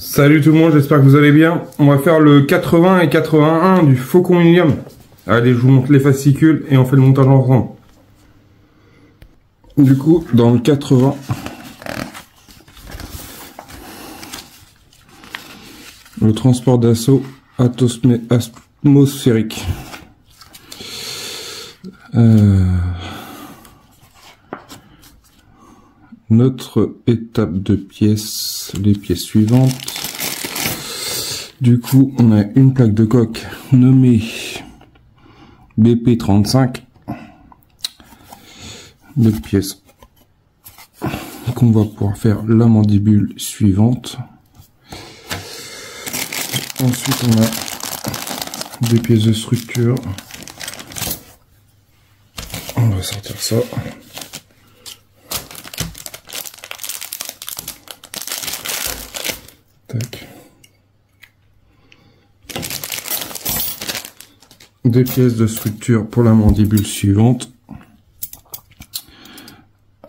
Salut tout le monde, j'espère que vous allez bien. On va faire le 80 et 81 du Faucon Millium. Allez, je vous montre les fascicules et on fait le montage ensemble. Du coup, dans le 80, le transport d'assaut atmosphérique. Notre étape de pièces, les pièces suivantes. Du coup, on a une plaque de coque nommée BP35 de pièces qu'on va pouvoir faire la mandibule suivante. Ensuite, on a des pièces de structure. On va sortir ça. Tac. Des pièces de structure pour la mandibule suivante.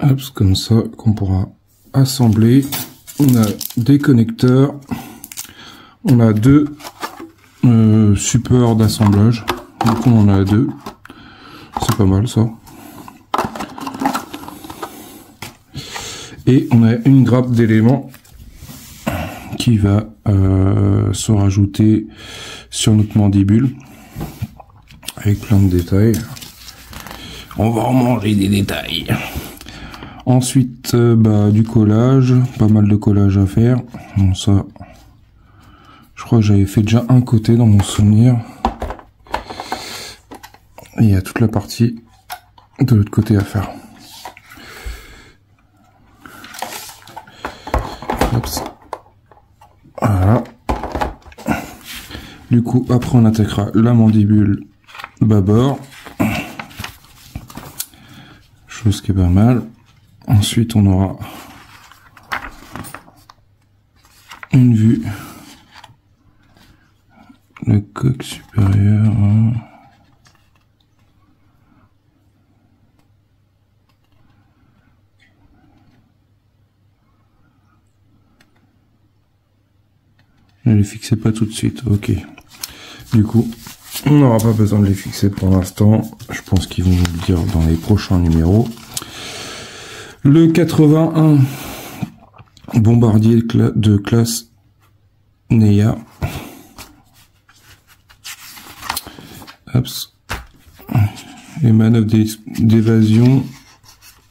Hop, comme ça qu'on pourra assembler. On a des connecteurs. On a deux supports d'assemblage. Donc on en a deux. C'est pas mal ça. Et on a une grappe d'éléments qui va se rajouter sur notre mandibule avec plein de détails. On va en manger des détails. Ensuite, du collage, pas mal de collage à faire. Bon, ça, je crois que j'avais fait déjà un côté dans mon souvenir. Et il y a toute la partie de l'autre côté à faire. Hop. Voilà. Du coup, après on attaquera la mandibule bâbord. Chose qui est pas mal. Ensuite, on aura une vue. Le coque supérieur. Ne les fixez pas tout de suite, ok. Du coup, on n'aura pas besoin de les fixer pour l'instant. Je pense qu'ils vont nous le dire dans les prochains numéros. Le 81 bombardier de classe Neya. Hop. Les manœuvres d'évasion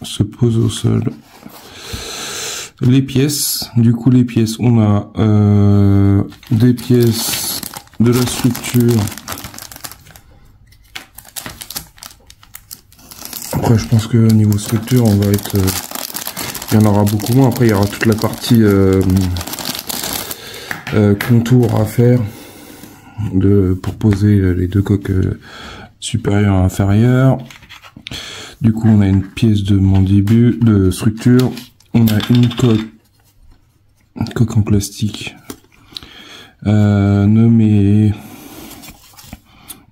se posent au sol. Les pièces, du coup les pièces, on a des pièces de la structure. Après je pense que au niveau structure on va être, il y en aura beaucoup moins. Après il y aura toute la partie contour à faire pour poser les deux coques supérieures et inférieures. Du coup on a une pièce de mandibule, de structure. On a une coque en plastique nommée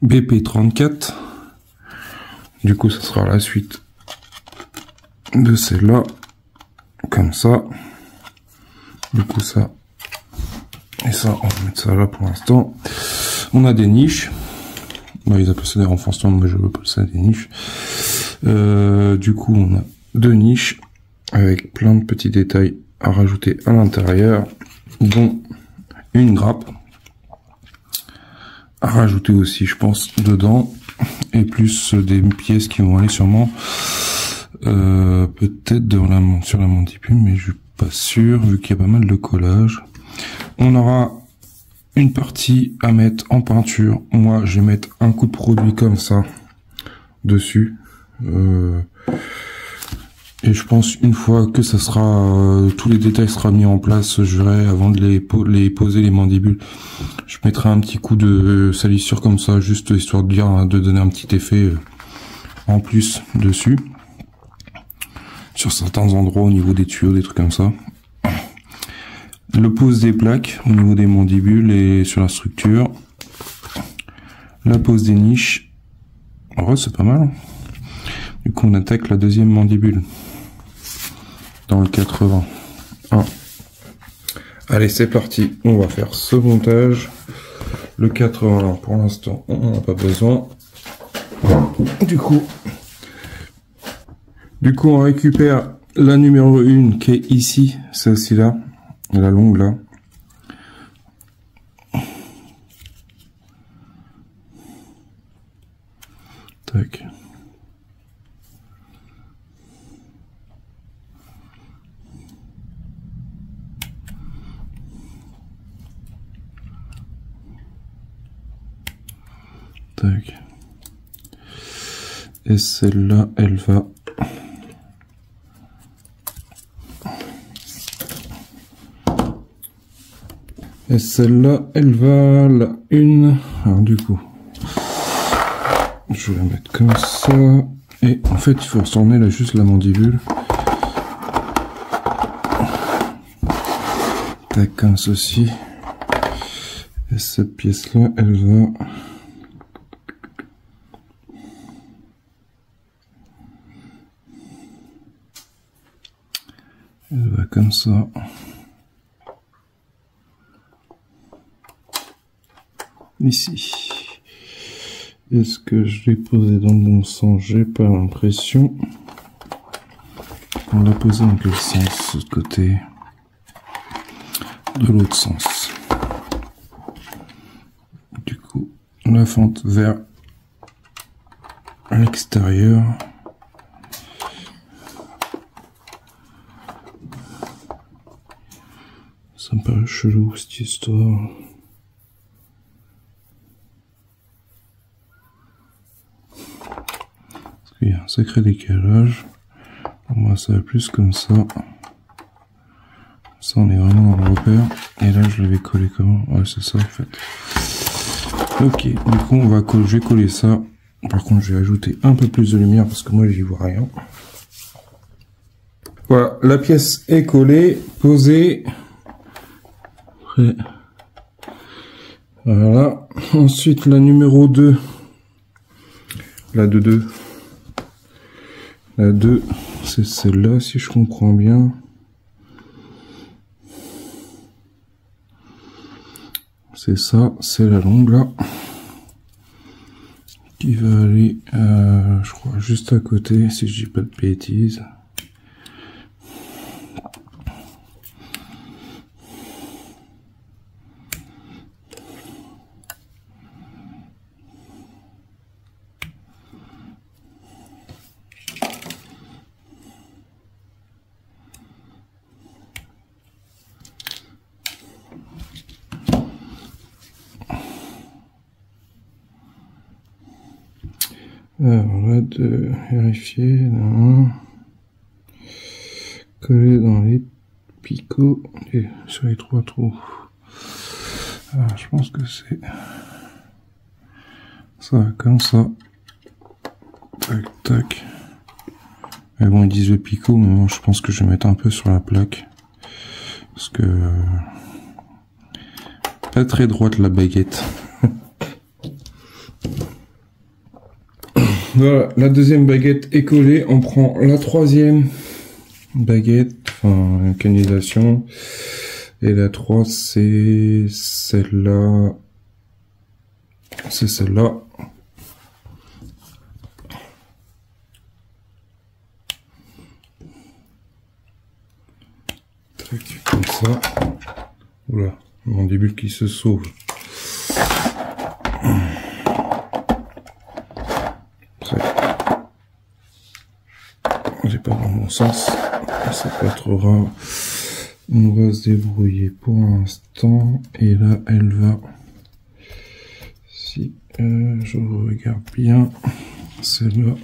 BP34. Du coup, ça sera la suite de celle-là, comme ça. Du coup, ça et ça, on va mettre ça là pour l'instant. On a des niches. Bon, ils appellent ça des renforcements, mais je veux pas ça des niches. Du coup, on a deux niches avec plein de petits détails à rajouter à l'intérieur, dont une grappe à rajouter aussi, je pense, dedans, et plus des pièces qui vont aller sûrement peut-être sur la mandibule, mais je suis pas sûr vu qu'il y a pas mal de collage. On aura une partie à mettre en peinture. Moi, je vais mettre un coup de produit comme ça dessus. Et je pense une fois que ça sera tous les détails sera mis en place, je verrai avant de les poser les mandibules, je mettrai un petit coup de salissure comme ça, juste histoire de dire, de donner un petit effet en plus dessus sur certains endroits au niveau des tuyaux, des trucs comme ça. Le pose des plaques au niveau des mandibules et sur la structure. La pose des niches. En vrai c'est pas mal. Du coup on attaque la deuxième mandibule. Dans le 81. Allez, c'est parti. On va faire ce montage. Le 80, pour l'instant, on n'en a pas besoin. Du coup, on récupère la numéro 1 qui est ici, celle-ci là, la longue là. Tac. Tac. Et celle-là, elle va la une. Alors du coup, je vais la mettre comme ça. Et en fait, il faut retourner là juste la mandibule. Tac, comme ceci. Et cette pièce-là, elle va comme ça. Ici. Est-ce que je l'ai posé dans le bon sens? J'ai pas l'impression. On l'a posé dans quel sens? De l'autre côté. De l'autre sens. Du coup, la fente vers l'extérieur. Ça me paraît chelou cette histoire. Parce qu'il y a un sacré décalage. Pour moi ça va plus comme ça. Ça on est vraiment dans le repère. Et là je l'avais collé comment? Ouais c'est ça en fait. Ok, du coup je vais coller ça. Par contre je vais ajouter un peu plus de lumière parce que moi j'y vois rien. Voilà, la pièce est collée, posée. Après, voilà. Ensuite la numéro 2. La 2. La 2, c'est celle-là si je comprends bien. C'est ça, c'est la longue là. Qui va aller, je crois, juste à côté, si je dis pas de bêtises. Alors là, de vérifier, non. Coller dans les picots et sur les 3 trous. Alors je pense que c'est ça, comme ça. Tac, tac. Mais bon, ils disent le picot, mais moi je pense que je vais mettre un peu sur la plaque. Parce que pas très droite la baguette. Voilà, la deuxième baguette est collée. On prend la troisième baguette, enfin canalisation. Et la 3, c'est celle-là. C'est celle-là. Comme ça. Oula, mon mandibule qui se sauve. J'ai pas dans mon sens, c'est pas trop grave. On va se débrouiller pour l'instant. Et là, elle va. Si je regarde bien, celle-là.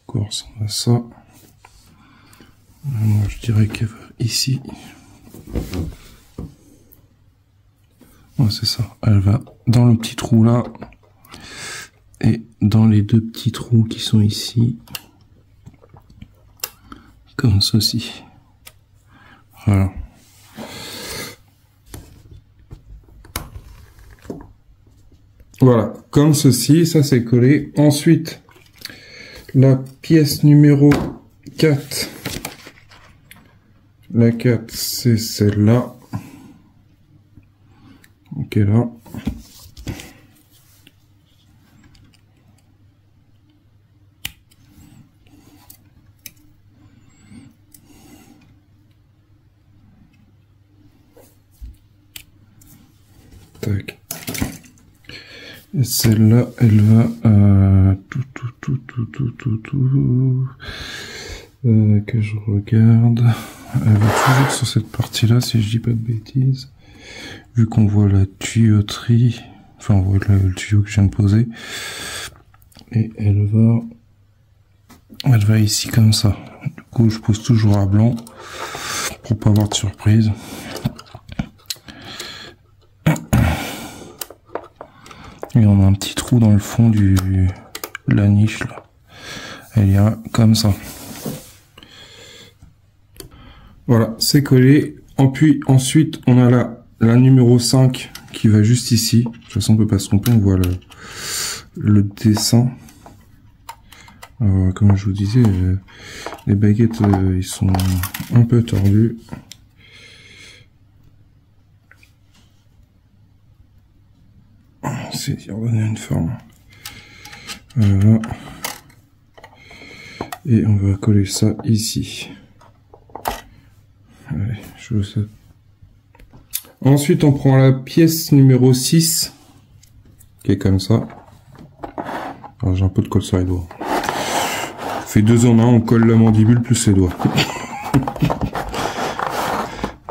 Encore ça va ça. Moi, je dirais qu'elle va ici. Ouais, c'est ça. Elle va dans le petit trou là. Et dans les deux petits trous qui sont ici. Comme ceci. Voilà. Voilà, comme ceci, ça c'est collé. Ensuite, la pièce numéro 4. La 4, c'est celle-là. Ok, là. Tac. Et celle-là, elle va que je regarde. Elle va toujours sur cette partie-là, si je dis pas de bêtises. Vu qu'on voit la tuyauterie, enfin on voit le tuyau que je viens de poser. Et elle va ici comme ça. Du coup, je pose toujours à blanc pour pas avoir de surprise. Et on a un petit trou dans le fond la niche là. Elle ira comme ça. Voilà, c'est collé. Puis ensuite, on a la numéro 5 qui va juste ici. De toute façon, on peut pas se tromper, on voit le dessin. Comme je vous disais, les baguettes, ils sont un peu tordus. C'est d'y redonner une forme. Voilà. Et on va coller ça ici. Allez, je veux ça. Ensuite, on prend la pièce numéro 6, qui est comme ça. Alors, j'ai un peu de colle sur les doigts. On fait 2 en 1, on colle la mandibule plus les doigts.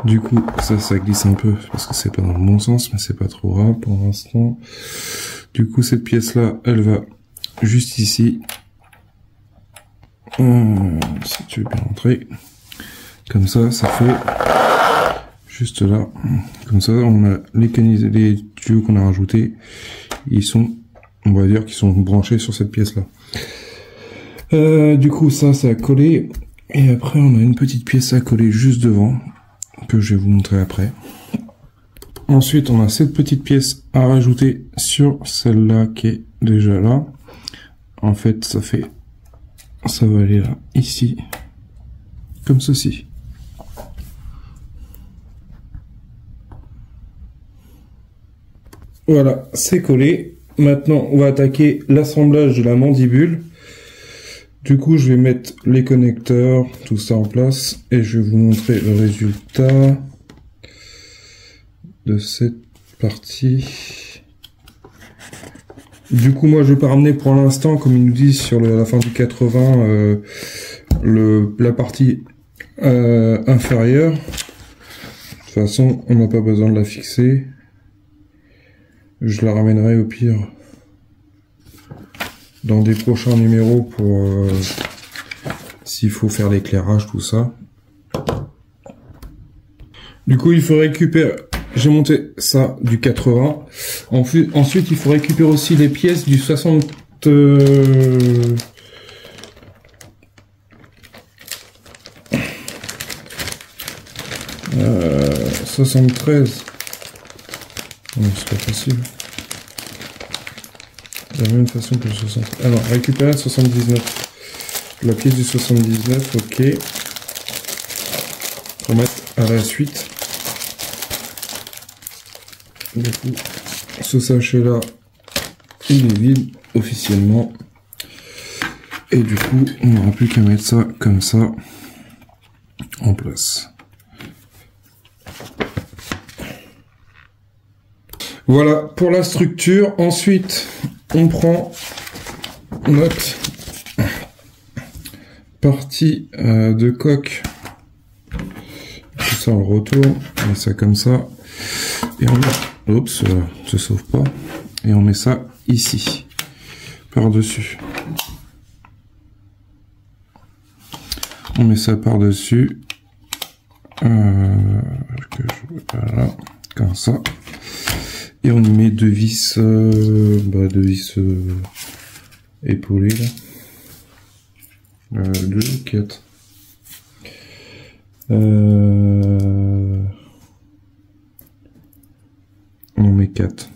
Du coup, ça glisse un peu, parce que c'est pas dans le bon sens, mais c'est pas trop grave pour l'instant. Du coup, cette pièce-là, elle va juste ici. Si tu veux bien rentrer. Comme ça, ça fait juste là. Comme ça, on a les tuyaux qu'on a rajoutés. Ils sont, on va dire, qu'ils sont branchés sur cette pièce-là. Du coup, ça a collé. Et après, on a une petite pièce à coller juste devant, que je vais vous montrer après. Ensuite, on a cette petite pièce à rajouter sur celle-là qui est déjà là. En fait, ça va aller là, ici, comme ceci. Voilà, c'est collé. Maintenant, on va attaquer l'assemblage de la mandibule. Du coup, je vais mettre les connecteurs, tout ça en place, et je vais vous montrer le résultat de cette partie. Du coup, moi, je vais pas ramener pour l'instant, comme ils nous disent sur la fin du 80, la partie inférieure. De toute façon, on n'a pas besoin de la fixer. Je la ramènerai au pire dans des prochains numéros pour s'il faut faire l'éclairage, tout ça. Du coup, il faut récupérer. J'ai monté ça du 80. Ensuite, il faut récupérer aussi les pièces du 60. 73. Non, c'est pas possible. De la même façon que le 60. Alors, récupérer le 79. La pièce du 79, ok. Pour mettre à la suite. Du coup, ce sachet-là, il est vide officiellement. Et du coup, on n'aura plus qu'à mettre ça comme ça en place. Voilà pour la structure. Ensuite, on prend notre partie de coque. Tout ça, on le retourne. On met ça comme ça. Et on met... Oups, se sauve pas. Et on met ça ici, par-dessus. On met ça par-dessus. Voilà, comme ça. Et on y met deux vis, épaulées là. 2, 4. On met 4.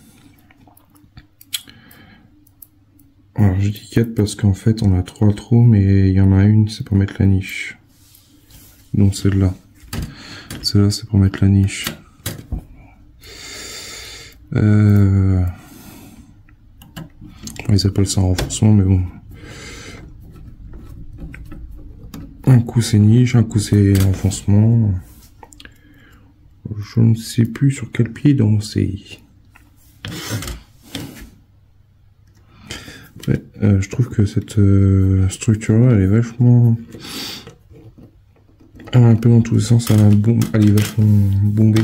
Alors je dis 4 parce qu'en fait on a 3 trous, mais il y en a une, c'est pour mettre la niche. Donc celle-là. Celle-là c'est pour mettre la niche. Ils appellent ça un renforcement, mais bon. Un coup c'est niche, un coup c'est renfoncement. Je ne sais plus sur quel pied danser. Ouais, je trouve que cette structure-là, elle est vachement... Elle est un peu dans tous les sens, elle est vachement bombée.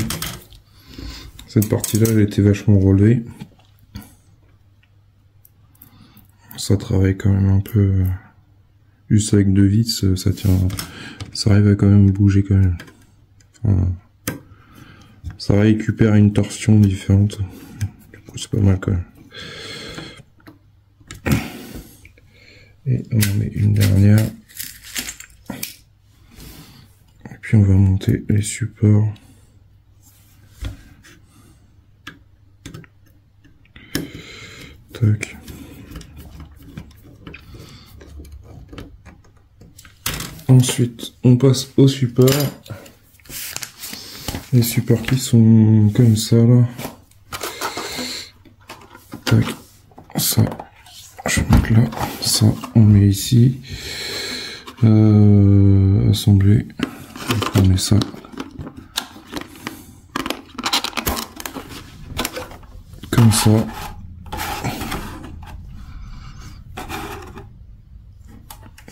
Cette partie-là, elle était vachement relevée. Ça travaille quand même un peu... Juste avec 2 vis, ça tient... Ça arrive à quand même bouger quand même. Enfin, ça récupère une torsion différente. Du coup, c'est pas mal quand même. Et on en met une dernière. Et puis on va monter les supports. Tac. Ensuite, on passe aux supports. Les supports qui sont comme ça là. Tac. Ça, je vais mettre là. Ça, on met ici. Assembler. On met ça. Comme ça.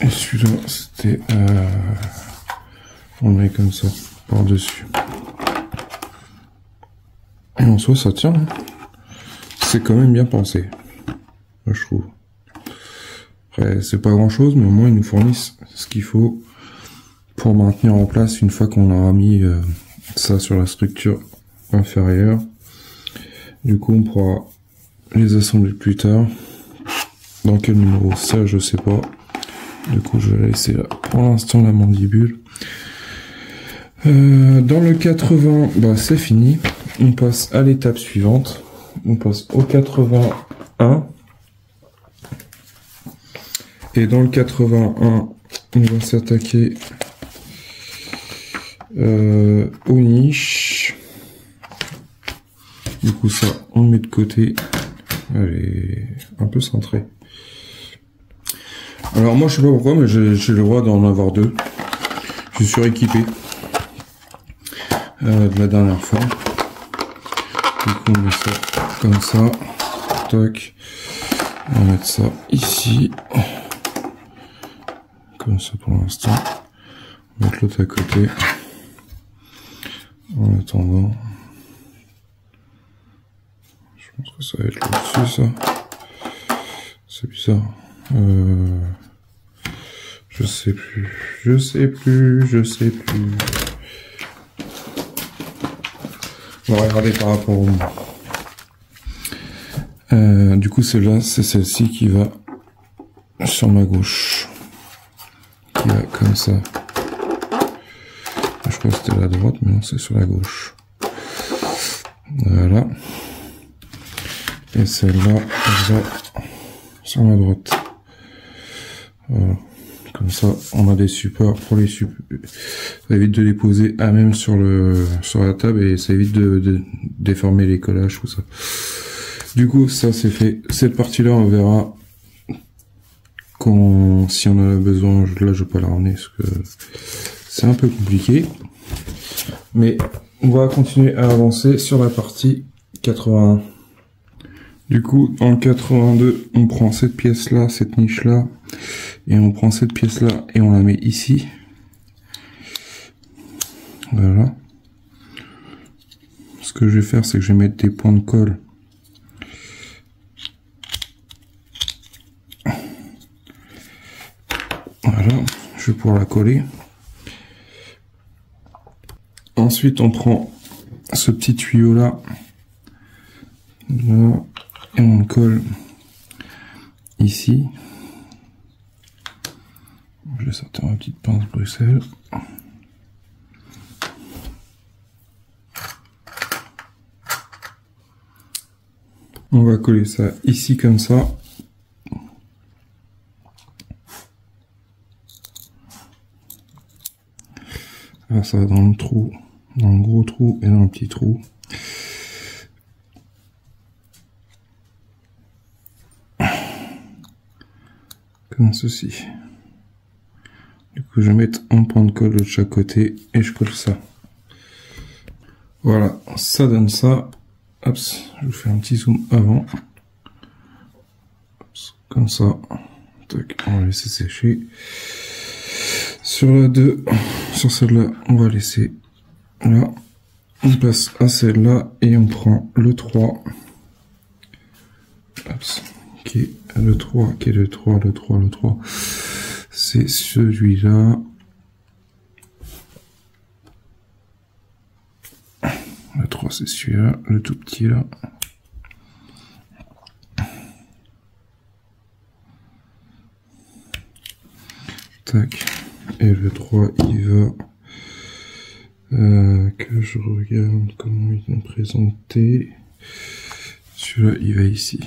Et celui-là, c'était... on le met comme ça, par-dessus. Et en soi, ça tient. C'est quand même bien pensé. Moi, je trouve. Après, c'est pas grand-chose, mais au moins, ils nous fournissent ce qu'il faut pour maintenir en place une fois qu'on aura mis ça sur la structure inférieure. Du coup, on pourra les assembler plus tard. Dans quel numéro? Ça, je sais pas. Du coup, je vais laisser là pour l'instant la mandibule. Dans le 80, bah, c'est fini. On passe à l'étape suivante. On passe au 81. Et dans le 81, on va s'attaquer aux niches. Du coup, ça, on le met de côté. Elle est un peu cintrée. Alors moi je sais pas pourquoi, mais j'ai le droit d'en avoir 2. Je suis suréquipé de la dernière fois. Du coup on met ça comme ça. Tac. On va mettre ça ici. Comme ça pour l'instant. On va mettre l'autre à côté. En attendant. Je pense que ça va être là-dessus ça. C'est bizarre. Je sais plus. On va regarder par rapport au... du coup, celle-là, c'est celle-ci qui va sur ma gauche. Qui va comme ça. Je crois que c'était la droite, mais non, c'est sur la gauche. Voilà. Et celle-là, elle va sur ma droite. Voilà. Comme ça, on a des supports pour les supports. Ça évite de les poser à même sur la table et ça évite de déformer les collages, tout ça. Du coup, ça c'est fait. Cette partie-là, on verra quand, si on en a besoin. Là, je vais pas la ramener parce que c'est un peu compliqué. Mais on va continuer à avancer sur la partie 81. Du coup, dans le 82, on prend cette pièce-là, cette niche-là, et on prend cette pièce-là et on la met ici. Voilà. Ce que je vais faire, c'est que je vais mettre des points de colle. Voilà, je vais pouvoir la coller. Ensuite, on prend ce petit tuyau-là, là, et on le colle ici. Je vais sortir ma petite pince Bruxelles. On va coller ça ici comme ça. faire ça dans le trou, dans le gros trou et dans le petit trou. Comme ceci. Du coup, je vais mettre un point de colle de chaque côté et je colle ça. Voilà, ça donne ça. Hop, je vous fais un petit zoom avant. Hop, comme ça. Tac, on va laisser sécher. Sur la 2, sur celle-là, on va laisser là. On passe à celle-là et on prend le 3. Hop, qui est le 3, qui est le 3, le 3, le 3. C'est celui-là. Le 3, c'est celui-là, le tout petit là. Tac. Et le 3, il va... que je regarde comment il est présenté. Celui-là, il va ici.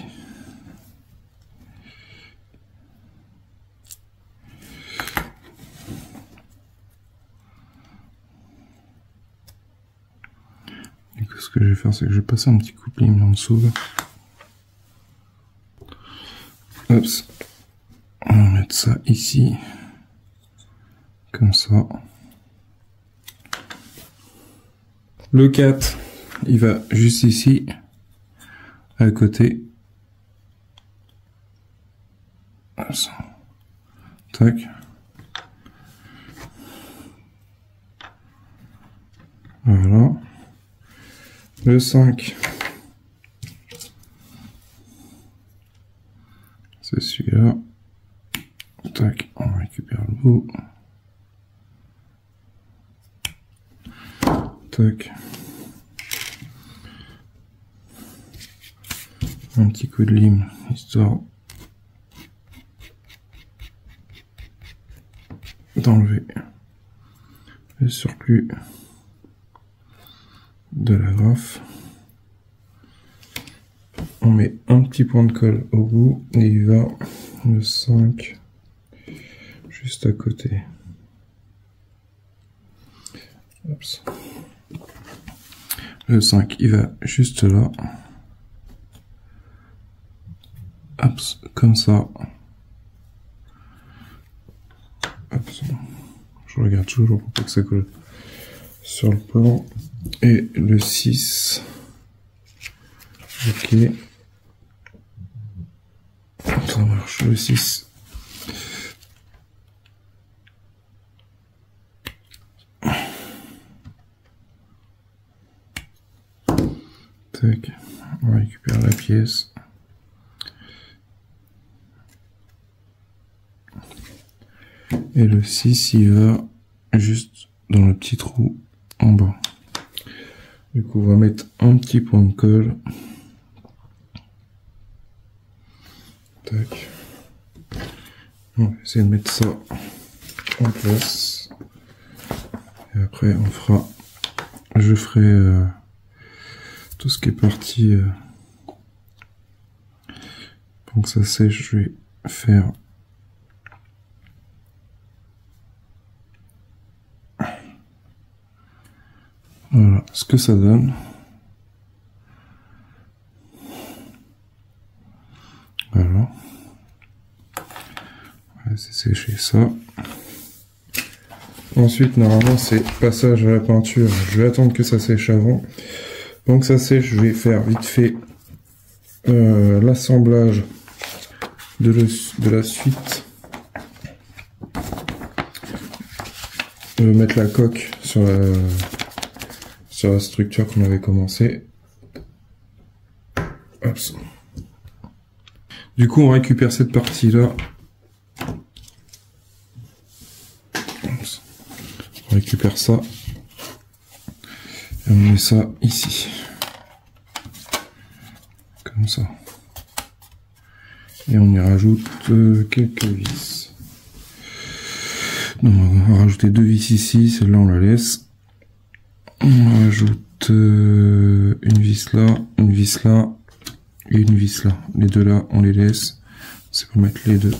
Du coup, ce que je vais faire, c'est que je vais passer un petit coupling en dessous. Hop. On va mettre ça ici. Comme ça. Le 4, il va juste ici, à côté. Comme ça. Tac. Voilà. Le 5, c'est celui-là. Tac, on récupère le bout. Tac. Un petit coup de lime, histoire d'enlever le surplus de la graffe. On met un petit point de colle au bout et il va le 5 juste à côté. Oups. Le 5 il va juste là. Hop, comme ça. Hop, je regarde toujours pour pas que ça colle sur le plan. Et le 6. Ok. Ça marche, le 6. Tac. On récupère la pièce. Et le 6, il va juste dans le petit trou en bas. Du coup, on va mettre un petit point de colle. Tac. On va essayer de mettre ça en place. Et après, on fera... Je ferai tout ce qui est parti. Pour que ça sèche, je vais faire... Voilà ce que ça donne. Voilà. On va laisser sécher ça. Ensuite, normalement, c'est passage à la peinture. Je vais attendre que ça sèche avant. Donc ça sèche, je vais faire vite fait l'assemblage de la suite. Je vais mettre la coque sur la structure qu'on avait commencé. Hop. Du coup, on récupère cette partie-là. On récupère ça. Et on met ça ici. Comme ça. Et on y rajoute quelques vis. Donc on va rajouter 2 vis ici, celle-là on la laisse. On rajoute une vis là et une vis là. Les deux là, on les laisse. C'est pour mettre les deux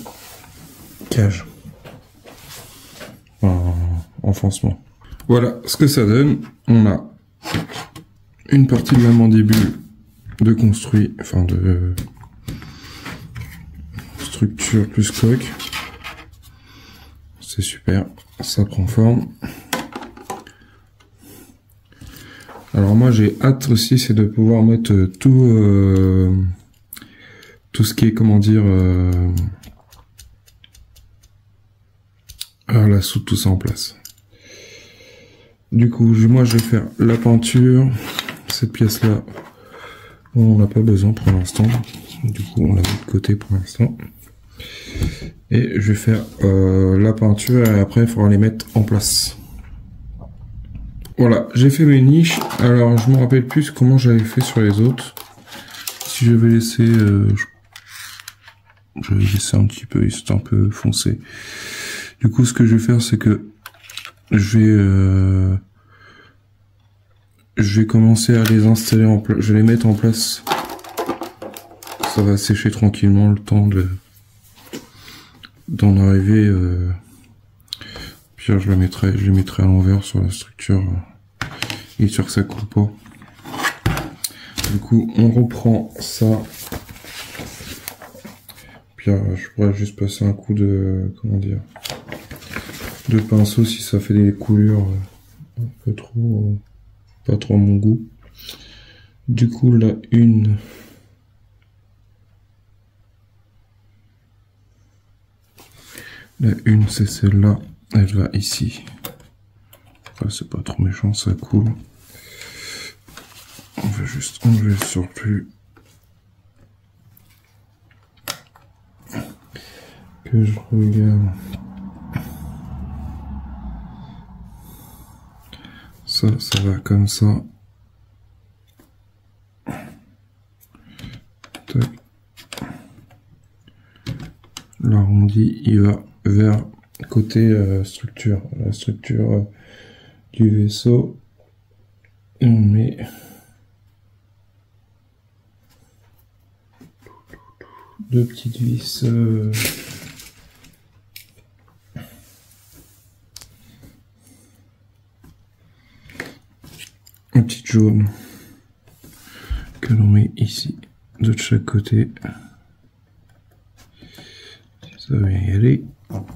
cages. Enfin, enfoncement. Voilà ce que ça donne. On a une partie de la mandibule de construit, enfin de structure plus coque. C'est super, ça prend forme. Alors moi j'ai hâte aussi, c'est de pouvoir mettre tout ce qui est, comment dire, la soude, tout ça en place. Du coup, moi je vais faire la peinture. Cette pièce là, on n'a pas besoin pour l'instant. Du coup, on la met de côté pour l'instant. Et je vais faire la peinture et après il faudra les mettre en place. Voilà, j'ai fait mes niches. Alors, je me rappelle plus comment j'avais fait sur les autres. Si j'avais laissé, j'avais laissé un petit peu, c'était un peu foncé. Du coup, ce que je vais faire, c'est que je vais commencer à les installer en place. Je vais les mettre en place. Ça va sécher tranquillement le temps d'en arriver. Puis je les mettrai à l'envers sur la structure et sur que ça coule pas. Du coup, on reprend ça. Puis je pourrais juste passer un coup de, comment dire, de pinceau si ça fait des coulures un peu trop, pas trop à mon goût. Du coup, la une c'est celle-là, elle va ici. Enfin, c'est pas trop méchant, ça coule. On va juste enlever le surplus. Que je regarde. Ça va comme ça. Tac. L'arrondi, il va vers côté structure, la structure du vaisseau. Et on met deux petites vis une petite jaune que l'on met ici de chaque côté. Ça va y aller. Voilà.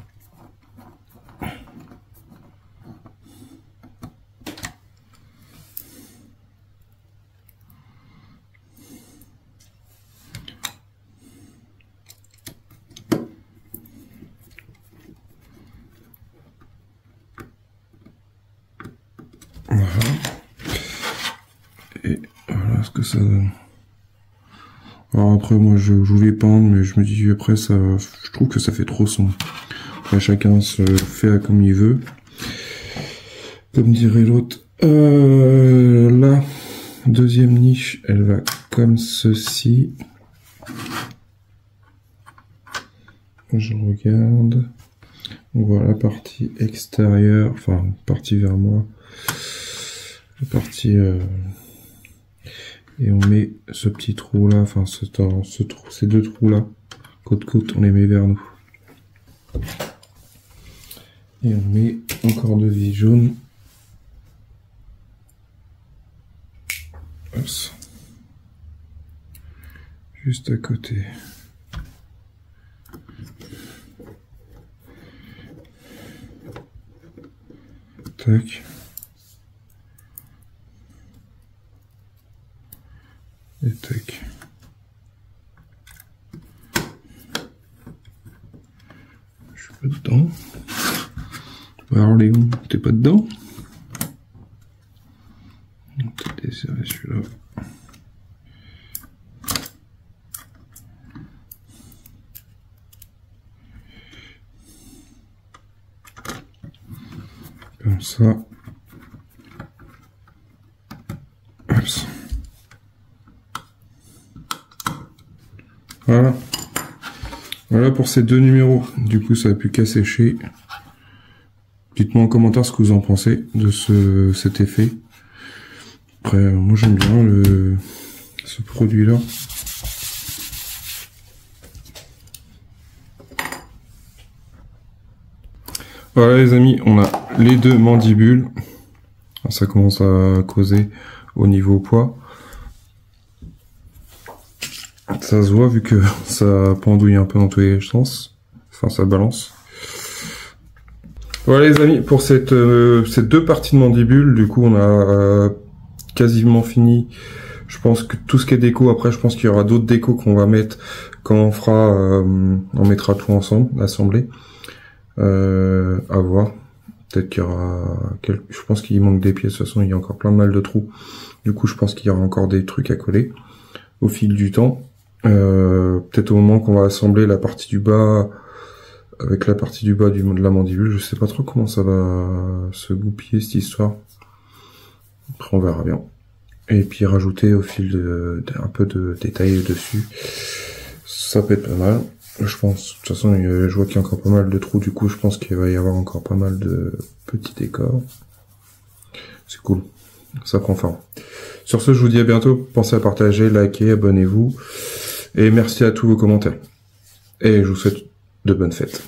Et voilà ce que ça donne. Alors après moi je voulais peindre mais je me dis après ça, je trouve que ça fait trop sombre. Après chacun se fait comme il veut. Comme dirait l'autre. La deuxième niche elle va comme ceci. Je regarde. On voit la partie extérieure, enfin partie vers moi. La partie et on met ce petit trou là, enfin ces deux trous là, côte côte, on les met vers nous. Et on met encore deux vis jaunes. Hop. Juste à côté. Tac. Et tac. Je suis pas dedans. Alors Léon, t'es pas dedans? On va peut-être desserrer celui-là. Comme ça. Hop. Voilà. Voilà pour ces deux numéros. Du coup, ça n'a plus qu'à sécher. Dites-moi en commentaire ce que vous en pensez de cet effet. Après, moi j'aime bien ce produit-là. Voilà les amis, on a les deux mandibules. ça commence à causer au niveau poids. Ça se voit vu que ça pendouille un peu dans tous les sens. Enfin, ça balance. Voilà les amis, pour ces deux parties de mandibule, du coup on a quasiment fini. Je pense que tout ce qui est déco, après je pense qu'il y aura d'autres décos qu'on va mettre quand on fera, on mettra tout ensemble, assemblé. À voir. Peut-être qu'il y aura je pense qu'il manque des pièces, de toute façon il y a encore plein mal de trous. Du coup je pense qu'il y aura encore des trucs à coller au fil du temps. Peut-être au moment qu'on va assembler la partie du bas avec la partie du bas de la mandibule, je sais pas trop comment ça va se goupiller cette histoire. Après on verra bien. Et puis rajouter au fil un peu de détails dessus. Ça peut être pas mal, je pense. De toute façon, je vois qu'il y a encore pas mal de trous, du coup je pense qu'il va y avoir encore pas mal de petits décors. C'est cool, ça prend forme. Sur ce, je vous dis à bientôt. Pensez à partager, liker, abonnez-vous. Et merci à tous vos commentaires. Et je vous souhaite de bonnes fêtes.